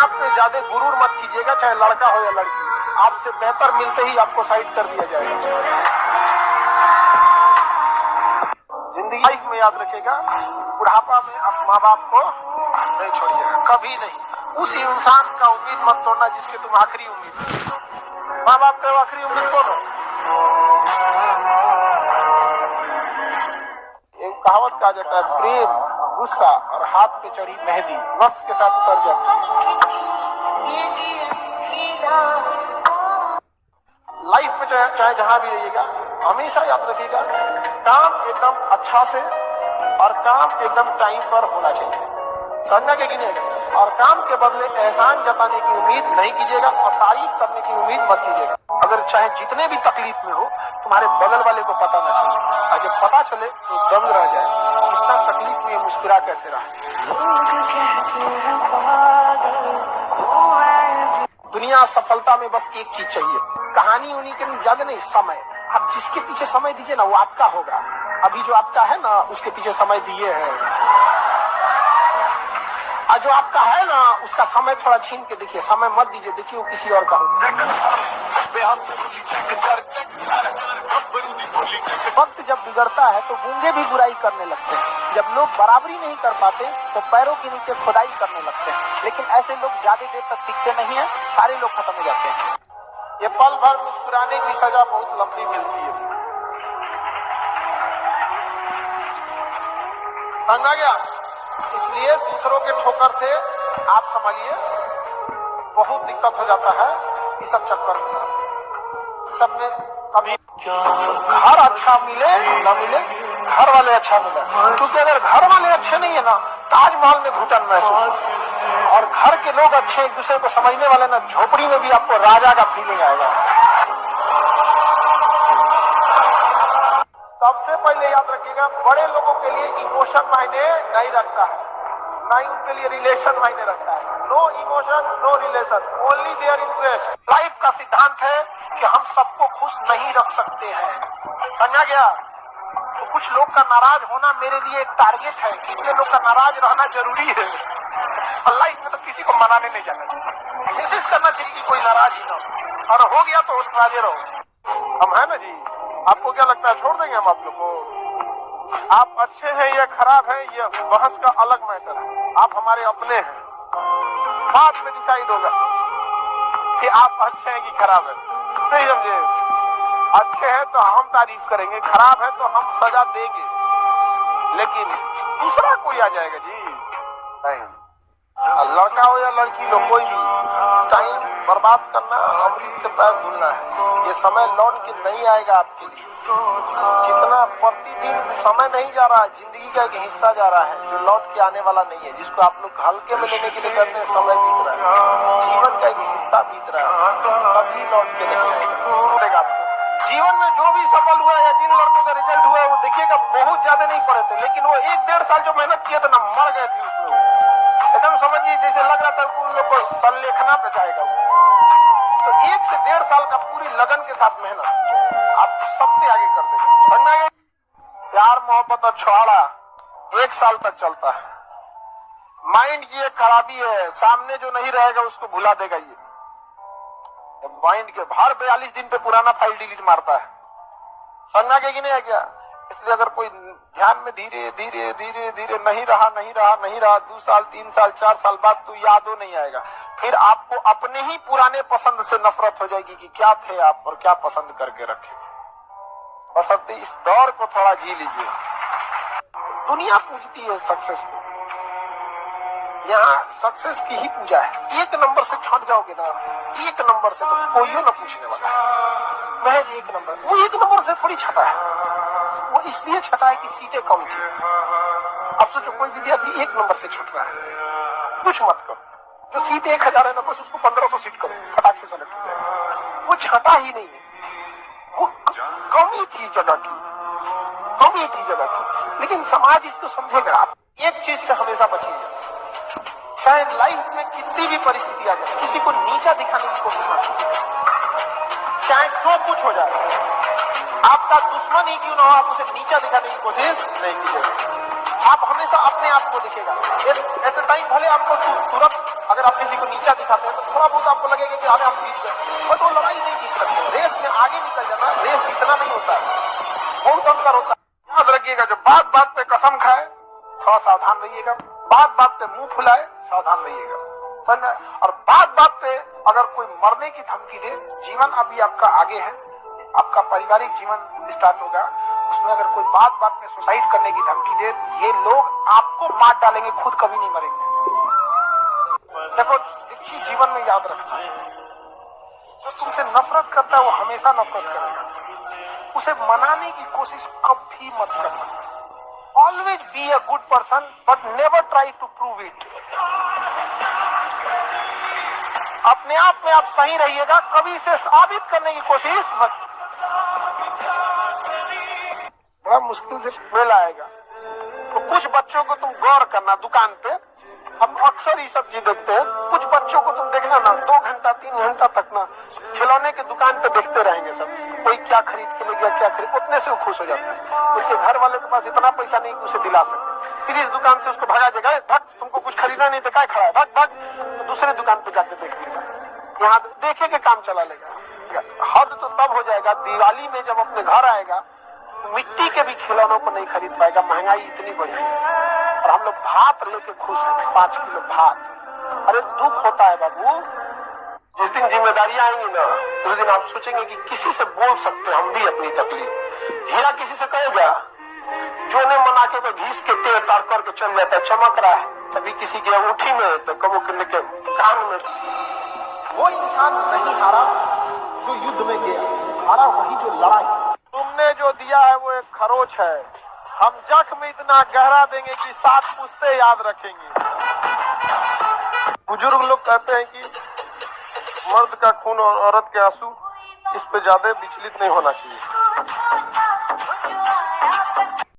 आप में ज्यादा गुरूर मत कीजिएगा, चाहे लड़का हो या लड़की। आपसे बेहतर मिलते ही आपको साइड कर दिया जाएगा। जिंदगी लाइफ में याद रखिएगा, बुढ़ापा में आप माँ बाप को नहीं छोड़िएगा, कभी नहीं। उस इंसान का उम्मीद मत तोड़ना जिसके तुम आखिरी उम्मीद। माँ बाप का आखिरी उम्मीद कौन हो? एक कहावत कहा जाता है, प्रेम, गुस्सा और हाथ पे चढ़ी मेहंदी वक्त के साथ उतर जाती है। लाइफ में चाहे जहां भी रहिएगा, हमेशा याद रखिएगा, काम एकदम अच्छा से और काम एकदम टाइम पर होना चाहिए। समझना कि नहीं? और काम के बदले एहसान जताने की उम्मीद नहीं कीजिएगा और तारीफ करने की उम्मीद मत कीजिएगा। अगर चाहे जितने भी तकलीफ में हो, तुम्हारे बगल वाले को पता ना चले, और जब पता चले तो दंग रह जाए, इतना तकलीफ में मुस्कुरा कैसे रहा। दुनिया सफलता में बस एक चीज चाहिए, कहानी उन्हीं के ज्यादा नहीं, समय। आप जिसके पीछे समय दीजिए ना, वो आपका होगा। अभी जो आपका है ना, उसके पीछे समय दिए है, और जो आपका है ना, उसका समय थोड़ा छीन के देखिए, समय मत दीजिए, देखिए वो किसी और का होगा। वक्त जब बिगड़ता है तो गूंगे भी बुराई करने लगते हैं। जब लोग बराबरी नहीं कर पाते तो पैरों के नीचे खुदाई करने लगते हैं। लेकिन ऐसे लोग ज्यादा देर तक टिकते नहीं है, सारे लोग खत्म हो जाते हैं। ये पल भर मुस्कुराने की सजा बहुत लंबी मिलती है। समझा गया? इसलिए दूसरों के ठोकर से आप समझिए बहुत दिक्कत हो जाता है। इस सब चक्कर में सब में कभी घर अच्छा मिले न मिले, घर वाले अच्छा मिले, क्योंकि अगर घर वाले अच्छे नहीं है ना, ताजमहल में घुटन महसूस, और घर के लोग अच्छे, एक दूसरे को समझने वाले ना, झोपड़ी में भी आपको राजा का फीलिंग आएगा। सबसे पहले याद रखिएगा, बड़े लोगों के लिए इमोशन मायने नहीं रखता है, ना ही उनके लिए रिलेशन मायने रखता है। No emotion, no relation, only their interest. Life का सिद्धांत है कि हम सबको खुश नहीं रख सकते हैं। समझा गया? तो कुछ लोग का नाराज होना मेरे लिए एक टारगेट है, कितने लोग का नाराज रहना जरूरी है। और लाइफ में तो किसी को मनाने नहीं जाना चाहिए, कोशिश करना चाहिए कि कोई नाराज ही ना हो, और हो गया तो नाराजे रहो। हम है ना जी, आपको क्या लगता है छोड़ देंगे हम आप लोग को? आप अच्छे हैं या खराब हैं, ये बहस का अलग मैटर है। आप हमारे अपने हैं, बाद में डिसाइड होगा कि आप अच्छे हैं कि खराब है। नहीं समझे? अच्छे हैं तो हम तारीफ करेंगे, खराब है तो हम सजा देंगे, लेकिन दूसरा कोई आ जाएगा जी नहीं। लड़का हो या लड़की हो, कोई भी टाइम बर्बाद करना अमृत से पैर धुलना है। ये समय लौट के नहीं आएगा आपके लिए। जितना प्रतिदिन समय नहीं जा रहा है, जिंदगी का एक हिस्सा जा रहा है जो लौट के आने वाला नहीं है, जिसको आप लोग हल्के में लेने के लिए कहते हैं समय बीत रहा है। जीवन का एक हिस्सा बीत रहा है, कभी लौट के नहीं आएगा। जीवन में जो भी सफल हुआ या जिन लड़कों का रिजल्ट हुआ, वो देखिएगा बहुत ज्यादा नहीं पढ़े थे, लेकिन वो 1-1.5 साल जो मेहनत किए थे ना, मर गए थे उसमें। एकदम समझिए जैसे लग रहा था उन लोग को संलेखना पे जाएगा। तो 1 से 1.5 साल का पूरी लगन के साथ मेहनत आप सबसे आगे कर देगा। समझना है? प्यार मोहब्बत और छुआड़ा 1 साल तक चलता है। माइंड की एक खराबी है, सामने जो नहीं रहेगा उसको भुला देगा। ये माइंड के हर 42 दिन पे पुराना फाइल डिलीट मारता है। समझना कि नहीं है क्या? इसलिए अगर कोई ध्यान में धीरे धीरे धीरे धीरे नहीं रहा 2 साल 3 साल 4 साल बाद तो यादों नहीं आएगा। फिर आपको अपने ही पुराने पसंद से नफरत हो जाएगी कि क्या थे आप और क्या पसंद करके रखे। बस इस दौर को थोड़ा जी लीजिए। दुनिया पूजती है सक्सेस को, यहाँ सक्सेस की ही पूजा है। 1 नंबर से छट जाओगे ना, 1 नंबर से तो कोई ना पूछने वाला है। महज 1 नंबर, वो 1 नंबर से थोड़ी छटा है, वो इसलिए छटा है कि सीटें कम थी। अब सोचो कोई विद्यार्थी 1 नंबर से छट रहा है, कुछ मत करो। जो सीट 1000 है ना, बस उसको 1500 सीट करो, फटाक से सेलेक्ट हो जाए। वो छटा ही नहीं है, वो कमी थी जगह की, कमी थी जगह की। लेकिन समाज इसको समझेगा। आप एक चीज से हमेशा बचिएगा, चाहे लाइफ में कितनी भी परिस्थिति आ जाए, किसी को नीचा दिखाने की कोशिश मत कीजिए। चाहे जो कुछ हो जाए, आपका दुश्मन ही क्यों ना हो, आप उसे नीचा दिखाने की कोशिश नहीं कीजिएगा। आप हमेशा अपने आप को दिखेगा। एट टाइम भले आपको तुरंत अगर आप किसी को नीचा दिखाते हैं तो थोड़ा बहुत आपको लगेगा कि अरे हम जीत गए, बट वो लड़ाई नहीं जीत सकते। रेस में आगे निकल जाना, रेस जीतना नहीं होता है, बहुत अंतर होता है। याद रखिएगा, जो बात बात पे कसम खाए थोड़ा सावधान रहिएगा, बात बात पे मुंह फुलाए सावधान रहिएगा, समझे। और बात बात पे अगर कोई मरने की धमकी दे, जीवन अभी आपका आगे है, आपका पारिवारिक जीवन स्टार्ट होगा, उसमें अगर कोई बात बात में सुसाइड करने की धमकी दे, ये लोग आपको मार डालेंगे, खुद कभी नहीं मरेंगे। देखो, एक चीज जीवन में याद रखना, जो तुमसे नफरत करता है वो हमेशा नफरत करेगा, उसे मनाने की कोशिश कभी मत करना। Always be a good person but never try to prove it. अपने आप में आप सही रहिएगा, कभी इसे साबित करने की कोशिश मत। बड़ा मुश्किल से मेल आएगा, तो कुछ बच्चों को तुम गौर करना, दुकान पे हम अक्सर ये सब चीज देखते हैं, कुछ बच्चों को तुम देखना ना 2 घंटा 3 घंटा तक ना खिलौने के दुकान पे देखते रहेंगे सब, कोई क्या खरीद के ले गया, क्या खरीद, उतने से वो खुश हो जाते हैं। उसके घर वाले के पास इतना पैसा नहीं कि उसे दिला सके, फिर इस दुकान से उसको भगा देगा, भाग तुमको कुछ खरीदना नहीं तो क्या खड़ा है, भाग भाग, तो दूसरे दुकान पे जाके देख लेगा, यहाँ देखे के काम चला लेगा। हद तो तब हो जाएगा दिवाली में जब अपने घर आएगा, मिट्टी के भी खिलौनों को नहीं खरीद पाएगा, महंगाई इतनी बढ़ी है। और हम लोग भात लेके खुश हैं, 5 किलो भात। अरे दुख होता है बाबू, जिस दिन जिम्मेदारियां आएंगी ना, उस दिन आप सोचेंगे कि किसी से बोल सकते हम भी अपनी तकलीफ। हीरा किसी से कहेगा, जो ने मना के तो घीस के तेल तार करके चल जाता है, चमक रहा है, कभी किसी के अंगूठी में तो कबो के कान में। वो इंसान नहीं हारा जो युद्ध में गया, हारा वही जो लड़ा। तुमने जो दिया है वो एक खरोच है, हम जख्म इतना गहरा देंगे कि 7 पुश्ते याद रखेंगे। बुजुर्ग लोग कहते हैं कि मर्द का खून और औरत के आंसू इस पे ज्यादा विचलित नहीं होना चाहिए।